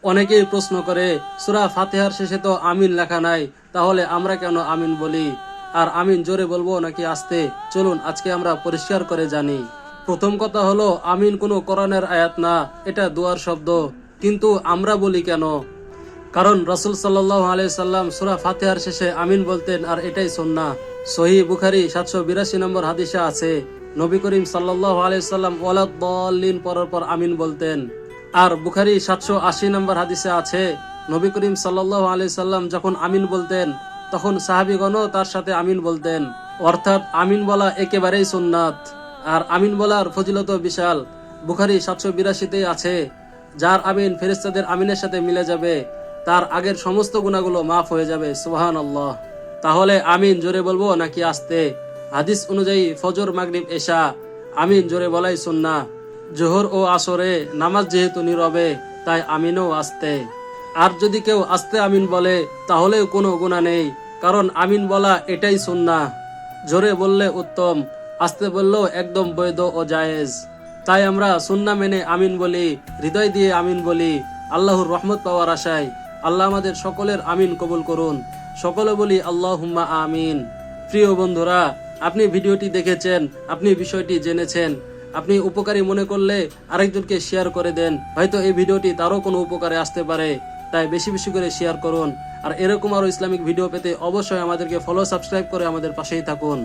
অনেকেই প্রশ্ন করে, সূরা ফাতিহার শেষে তো আমিন লেখা নাই, তাহলে আমরা কেন আমিন বলি? আর আমিন জোরে বলবো নাকি আস্তে? চলুন আজকে আমরা পরিষ্কার করে জানি। প্রথম কথা হলো, আমিন কোনো কোরআনের আয়াত না, এটা দুয়ার শব্দ। কিন্তু আমরা বলি কেন? কারণ রাসূল সাল্লাল্লাহু আলাইহি সাল্লাম সূরা ফাতিহার শেষে আমিন বলতেন, আর এটাই সুন্নাহ। সহিহ বুখারী 782 নম্বর হাদিসে আছে, নবী করিম সাল্লাল্লাহু আলাইহি সাল্লাম ওয়ালাদ-দাল্লিন পড়ার পর আমিন বলতেন। আর বুখারী 780 নম্বর হাদিসে আছে, নবী করিম সাল্লাল্লাহু আলাইহি সাল্লাম যখন আমিন বলতেন তখন সাহাবীগণও তার সাথে আমিন বলতেন। অর্থাৎ আমিন বলা একেবারেই সুন্নাত। আর আমিন বলার ফজিলত বিশাল। বুখারী 782-তেই আছে, যার আমিন ফেরেশতাদের আমিনের সাথে মিলে যাবে, তার আগের সমস্ত গুনাহগুলো মাফ হয়ে যাবে। সুবহানাল্লাহ। তাহলে আমিন জোরে বলবো নাকি আস্তে? হাদিস অনুযায়ী ফজর, মাগরিব, এশা আমিন জোরে বলাই সুন্নাহ। জোহর ও আসরে নামাজ যেহেতু নীরবে, তাই আমিনও আস্তে। আর যদি কেউ আস্তে আমিন বলে তাহলেও কোনো গুনাহ নেই, কারণ আমিন বলা এটাই সুন্নাহ। জোরে বললে উত্তম, আস্তে বললেও একদম বৈধ ও জায়েজ। তাই আমরা সুন্নাহ মেনে আমিন বলি, হৃদয় দিয়ে আমিন বলি, আল্লাহর রহমত পাওয়ার আশায়। আল্লাহ আমাদের সকলের আমিন কবুল করুন। সকলে বলি আল্লাহুম্মা আমিন। প্রিয় বন্ধুরা, আপনি ভিডিওটি দেখেছেন, আপনি বিষয়টি জেনেছেন, আপনি উপকারী মনে করলে আরেকজনকে শেয়ার করে দেন, হয়তো এই ভিডিওটি তারও কোনো উপকারে আসতে পারে। তাই বেশি বেশি করে শেয়ার করুন। আর এরকম আরো ইসলামিক ভিডিও পেতে অবশ্যই আমাদেরকে ফলো, সাবস্ক্রাইব করে আমাদের পাশেই থাকুন।